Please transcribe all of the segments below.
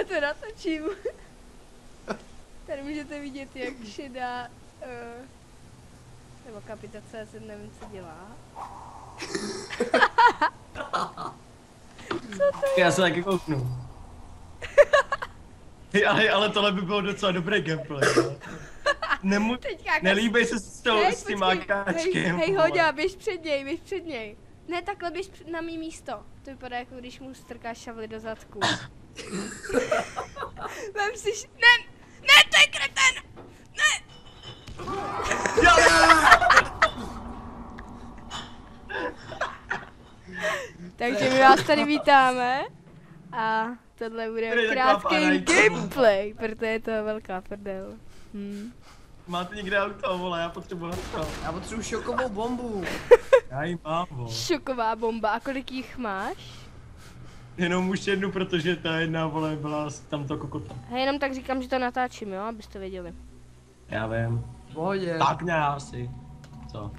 to natočím. Tady můžete vidět, jak šedá, nebo kapitace, já nevím, co dělá. Co to je? Já se taky kouknu. Ale tohle by bylo docela dobrý gameplay. Nelíbej se s tím AKčkem. Hej, Hoďa, běž před něj. Ne, takhle běž na mý místo. To vypadá jako když mu strkáš šavli do zadku. Vem si ne, to je kreten! Ne! Takže my vás tady vítáme. A tohle bude krátký gameplay, protože je to velká prdel. Máte někde auto, vole, já potřebuji auto. Já potřebuji šokovou bombu. Já ji mám, vole. Šoková bomba, a kolik jich máš? Jenom už jednu, protože ta jedna, vole, byla tam to kokota. Hej, jenom tak říkám, že to natáčím, jo, abyste věděli. Já vím. Pohodě. Tak ne, asi. Co?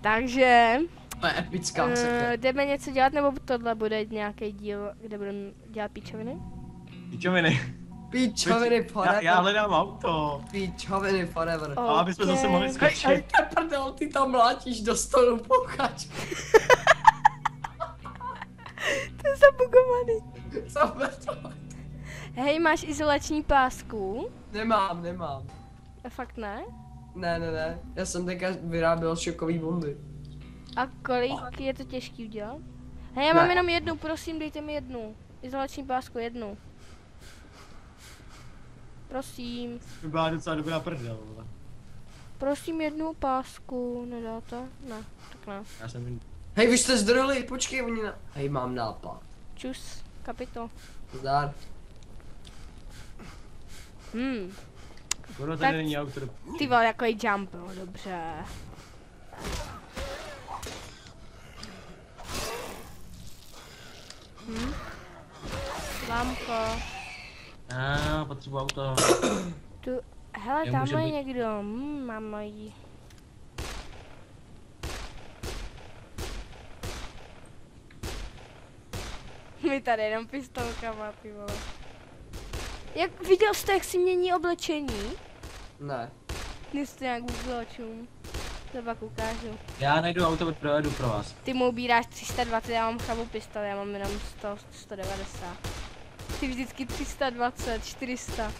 Takže... To je epická masakra. Jdeme něco dělat, nebo tohle bude nějaký díl, kde budeme dělat píčoviny? Píčoviny. Píčoviny forever. Já hledám auto. Píčoviny forever. A aby jsme zase mohli skočit. Hej, prdel, ty tam mlátíš do stolu, pouchač. To je zabugovaný. Co to? Hej, máš izolační pásku? Nemám. Fakt ne? Ne. Já jsem teďka vyráběl šokový bomby. A kolik je to těžký udělat? Hej, já mám jenom jednu, prosím, dejte mi jednu. Izolační pásku, jednu. Prosím. To byla docela dobrá prdel, vole. Prosím jednu pásku, nedáte? Ne, tak ne. Já jsem... Hej, vy jste zdroli, počkej, oni na... Hej, mám nápad. Čus, kapito. Zdar. Ono Tak- tady není auto. Ty vole, takový jump, no, dobře. Lámko. Potřebuji auto. Tu, hele, Já tamhle může je být- někdo, mám mají. My tady jenom pistolkama, ty vole. Jak, viděl jste, jak si mění oblečení? Ne. Nejste nějak vůbec. To pak ukážu. Já najdu auto, projedu pro vás. Ty mu ubíráš 320, já mám chavou pistol, já mám jenom 190. Ty vždycky 320, 400.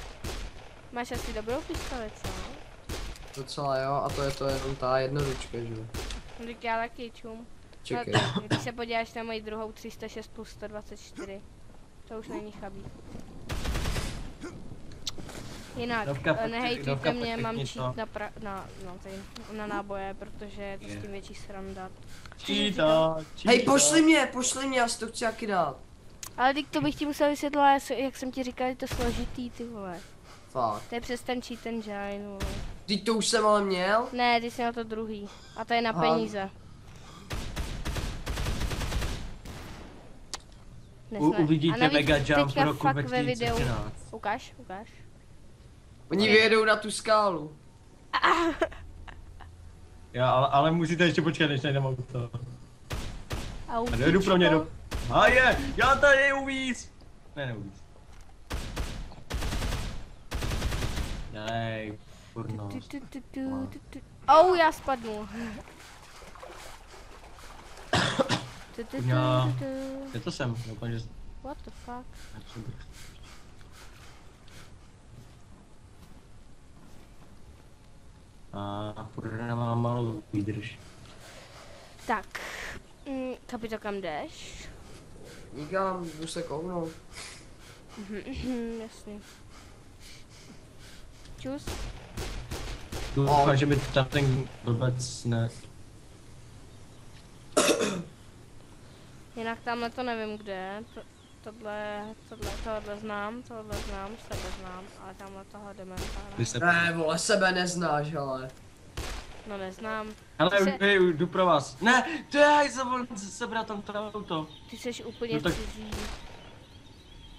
Máš asi dobrou pistoli, co? Docela jo, a to je to jenom ta jednodučka, že jo. No, tak já taky čum. Čekej. No, když se podíváš na moji druhou 306 plus 124, to už není chabý. Jinak, nehejtujte mě, mám cheat na náboje, protože je to s tím větší sranda. Hej, pošli mě, já si to chci jaký dát. Ale teď to bych ti musel vysvětlovat, jak jsem ti říkal, je to složitý, ty vole. Fakt. To je přes ten cheat engine, vole. Teď to už jsem ale měl? Ne, ty jsi měl to druhý. A to je na peníze. Uvidíte mega jump roku fakt ve videu. 2013. Ukáž. Oni vyjedou na tu skálu. Jo, ale musíte ještě počkat, než najdem auto. A Autíčko. dojedu pro mě do... A je, já tady uvíz. Ne, neuvíz. Nej, kurno. Oh, já spadnu. Je to sem, doufám, že... What the fuck? A kurna mám malou výdrž. Tak, kapito, kam jdeš? Nikam, jdu se kouknout. Jasně. Čus. Doufám, že by tam ten blbec ne... Jinak tamhle to nevím kde. Tohle znám, sebe znám, ale tamhle toho jdeme. Ne, vole, sebe neznáš, ale. No neznám. Ale jdu pro vás. Ne, to je hajzavol, sebrat tam to auto. Ty jsi úplně No tak- cizí.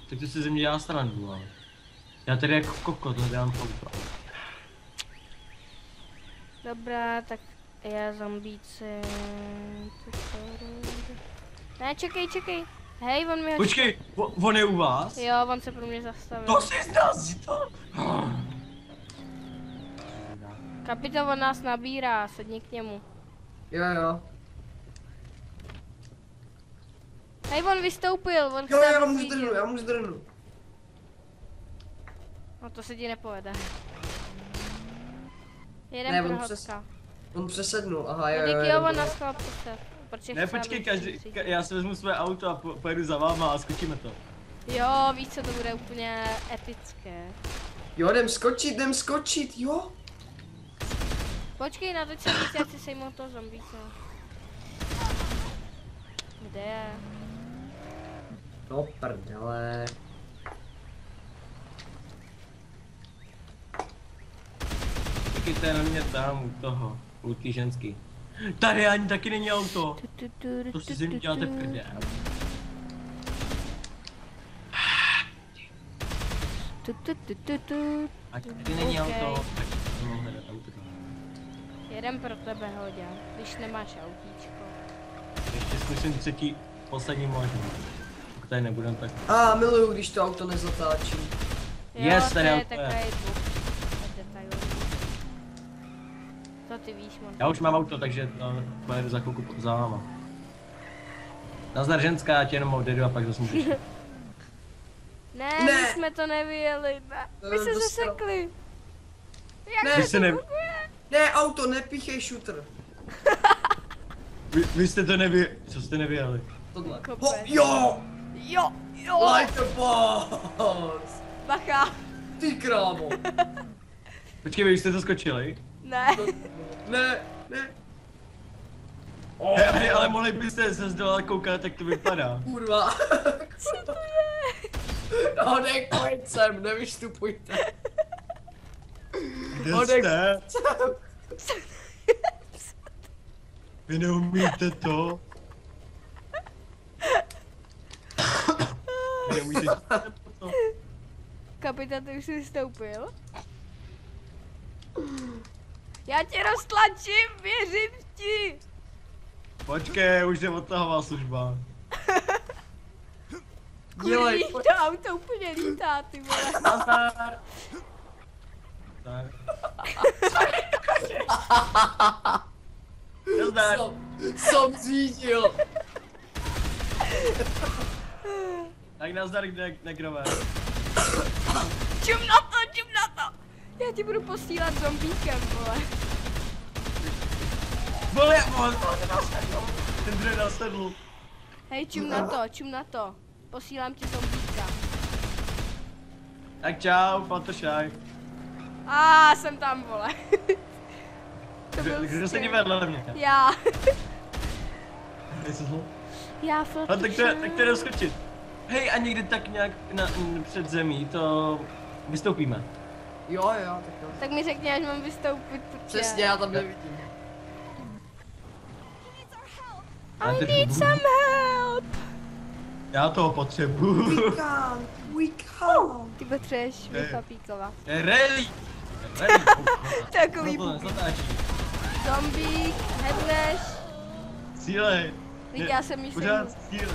Tak to si ze mě dělá strandu, ale... Já tady jako kokot hledám auto. Dobrá, tak já zombíci. Ne, čekej. Hej, on mi ho... Počkej, on je u vás? Jo, on se pro mě zastavil. To si zdazí to. Kapitán on nás nabírá, sedni k němu. Jo. Hej, on vystoupil, on Jo, chce, já aby mu viděl. zdrhnu, já mu zdrhnu. No to se ti nepovede. Jeden Ne, pro on přes- Hotka. On přesednul, aha, jo, No jo, díky, jo, on jo. naschal přesed. Protože Ne, chce, počkej, aby si- já si vezmu své auto a pojedu za váma a skočíme to. Jo, víš co, to bude úplně epické. Jo, jdem skočit, jo. Počkej, na to jsem víc, já chci sejmout toho zombíka. Kde je? No prdele. Počkejte na mě tam u toho, u té ženský. Tady ani taky není auto. To si ze mě děláte prdel. A tady není Ok. auto, tak to mohu hledat auto. Jeden pro tebe, Hodě, když nemáš autíčko. Ještě zkusím třetí, poslední možnost. Pokud tady nebudem, tak... Miluju, když to auto nezatáčí. Yes, Jo, to tady je auto je. takový buk. A detailový. To ty víš, Monty. Já už mám auto, takže pojedu za chvilku za váma. Nazdar ženská, já tě jenom odjedu a pak zase můžeš. Ne, Ne. my jsme to nevyjeli, ne. My se Dostal. zasekli. Jak Ne. to Vy jste ne- funguje? Ne, auto, nepíchej shooter. Vy jste to co jste nevěděli? Tohle. Kopec. Jo! Jo, Like the boss! bacha. Ty krámo. Počkej, vy jste to skočili? Ne, Ne. Hej, ale mohli byste se zdolat koukat, jak to vypadá. Kurva. co to je? No, pojď sem, nevystupujte. Kde Odek- jste? Vy neumíte to? Vy neumíte to? Kapitán, ty už jsi vystoupil? Já tě roztlačím, věřím ti. Počkej, už je odtahová služba. Dělej, Kurví, to auto úplně lítá, ty vole. Nazdar. Tak. Nazdar. Jsem zřídil. Tak nazdar, negrové. Čum na to. Já ti budu posílat zombíkem, vole. Vole, ten druhý nasedl. Hej, čum na to. Posílám ti zombíka. Tak čau, Fluttershy. Jsem tam, vole. To byl Kdo sedí stěn. vedle mě? Já. Já, A Fluttershy. tak to jde skočit. Hej, a někdy tak nějak před zemí to vystoupíme. Jo, tak jo. Tak mi řekni, až mám vystoupit, protože... Přesně, já tam nevidím. Já I teď need budu- some help. Já toho potřebuju. We can't. Ty potřebuješ vychlapíkovat. Rally! Takový No to buk. nezatáčí. Zombík, headlash. Cílej. Víte, já jsem již Pořád cílej.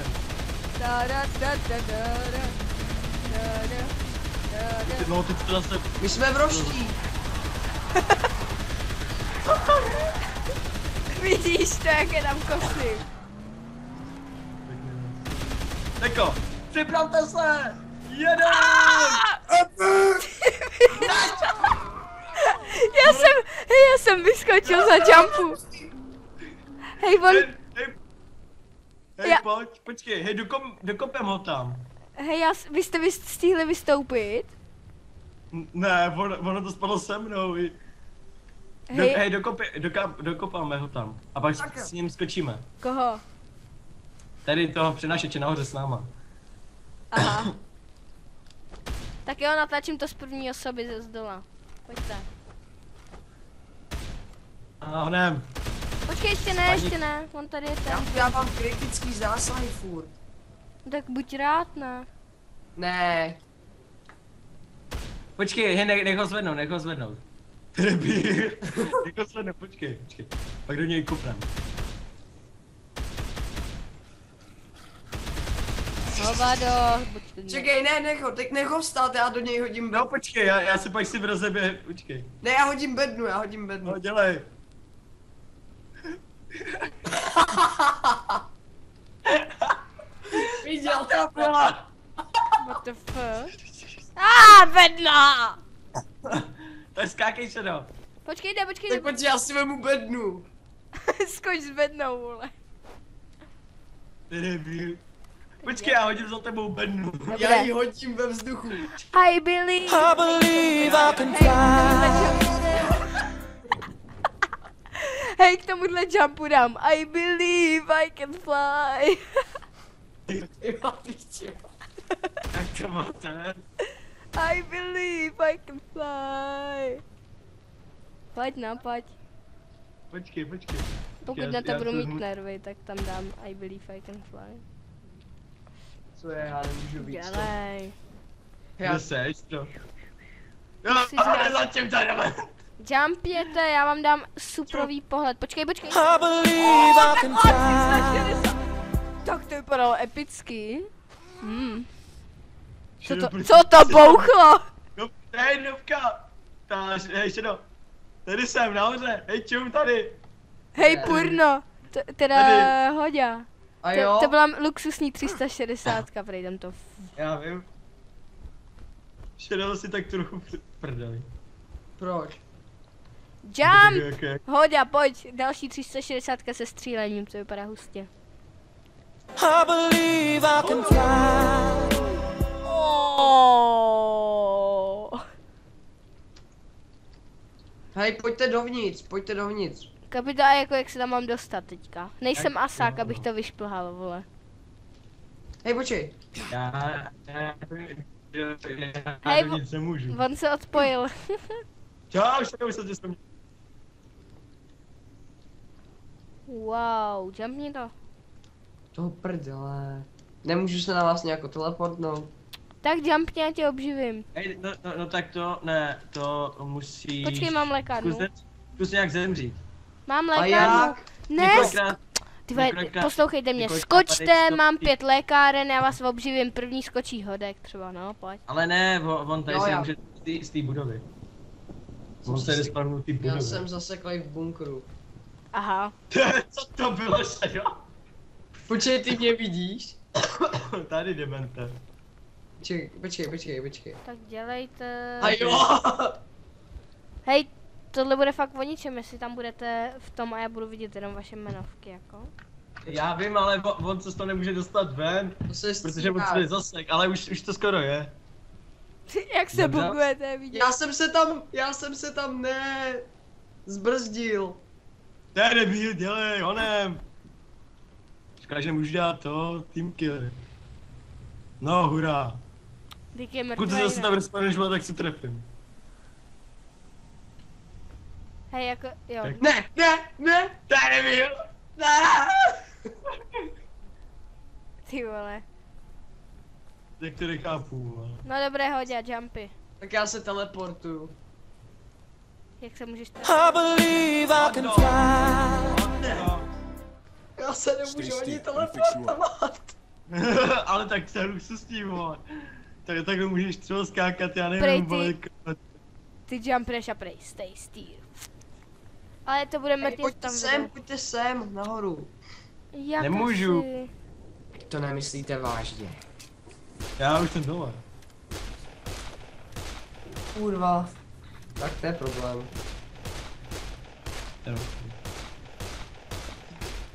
No teď to zase... My jsme v roští. Vidíš to, jak je tam kosy. Teko, připravte se! Jedem! Já jsem vyskočil za jumpu. Hej, on, Hej, Já- počkej, hej, dokopem ho tam. hej, vy jste stihli vystoupit? Ne, ono to spadlo se mnou. Hej, Hej, dokopáme ho tam. A pak Tak jo. s ním skočíme. koho? Tady toho přenášeče nahoře s náma. Aha. Tak jo, natáčím to z první osoby ze zdola. Pojďte. A ne, Počkej, ještě ne, on tady je ten. Já mám kritický zásahy furt. Tak buď rád, ne? Ne. počkej, hej, nech ho zvednout. Debil. Nech ho zvednout, počkej. Pak do něj kopnem. Hovado, buď klidně. Čekej, ne, teď nech ho vstát, já do něj hodím bednu. No počkej, já se pak si v rozebě, počkej. Ne, já hodím bednu. No dělej. Viděl to? What the fuck? Bedna! Tak skákej se do. Počkejte. Tak pojď, já si vemu bednu. Skoč s bednou, vole. Ty debil. Počkej, já hodím za tebou bednu. Já ji hodím ve vzduchu. I believe I can fly. Hej, k tomuhle jumpu dám. I believe I can fly. Jak to máte? I believe I can fly. Pojď. Počkej. Pokud na to budu mít nervy, tak tam dám I believe I can fly. Co je, já nemůžu víc. Dělej. Kde seš to? Jo, Jsi ale zvědav. zatím tady jdeme. Jumpěte, já vám dám suprový pohled. Počkej. Tak to vypadalo epicky. Co to bouchlo? No, hej, Nubka. Hej, Šedo. Tady jsem, nahoře. Hej, čum, tady. Hej, Purno. Teda Tady. Hoďa. A jo? To byla luxusní 360, prejdem to. Já vím. Šedo si tak trochu prdeli. Proč? Jump! Okay. Hoďa, pojď. Další 360 se střílením, to vypadá hustě. I believe I can fly. Hej, pojďte dovnitř. Kapitán, jako jak se tam mám dostat teďka. Nejsem asák, abych to vyšplhal, vole. Hej, počkej. Já Hej, nic nemůžu. On se odpojil. Čau, Šedo, se tě jsem. Wow, jumpni to. Toho prdele. Nemůžu se na vás nějak teleportnout. Tak jumpni, já tě obživím. Hej, no tak to, ne, to musíš... Počkej, mám lékárnu. Zkus nějak zemřít. Mám A lékárnu. jak? Ne, Několikrát, ty vole, několikrát- poslouchejte mě. několikrát Skočte, padej, mám stopy. 5 lékáren, já vás obživím. První skočí Hodek třeba, no, pojď. Ale ne, on tady No, se já. může z té budovy. On se jde spavnout té Já budovy. jsem zaseklej v bunkru. Aha. Co to bylo, Šedo? Počkej, ty mě vidíš? Tady demente. Počkej. Tak dělejte. A jo! Hej, tohle bude fakt o ničem, jestli tam budete v tom a já budu vidět jenom vaše jmenovky, jako. Já vím, ale on se z toho nemůže dostat ven, To se protože on se zasek, ale už to skoro je. Jak se Dobře. bugujete, vidět. Já jsem se tam zbrzdil. To je debil, dělej, honem. Říká, že můžu dělat to, team kill. No, hurá. Díky je Pokud mrtvej, se zase ne? tam respawneš, tak si trefím. Hej, jako, jo. Tak. Ne! To je debil. Ty vole. Jak to nechápu, ale. No dobré, Hodě, jumpy. Tak já se teleportuju. Jak se můžeš I believe I can fly. Já se nemůžu ani teleportovat. Ale tak to je luxusní, vole. Tak můžeš třeba skákat, já Prej nevím, ty. vole. Ty jumpneš a prej, stay still. Ale to bude mrtvý tam Pojďte sem, nahoru. Jak Nemůžu. asi? To nemyslíte vážně. Já už jsem dole. Kurva. Tak to je problém. Jo.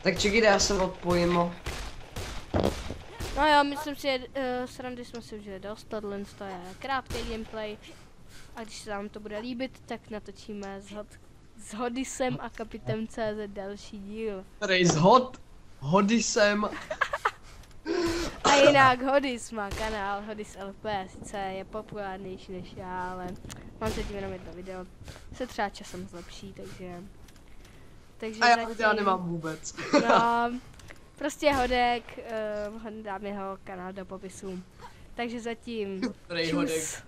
Tak čekajte, já se odpojím. No jo, myslím si, že srandy jsme si užili dost, tohle je krátký gameplay. A když se vám to bude líbit, tak natočíme s Hodisem a Kapitem CZ další díl. Tady hody sem. A jinak Hodis má kanál Hodis LP, sice je populárnější než já, ale mám zatím jenom jedno video. Se třeba časem zlepší, takže A já zatím, videa nemám vůbec. no, prostě Hodek, dám jeho kanál do popisu. Takže zatím Tady čus. hodek.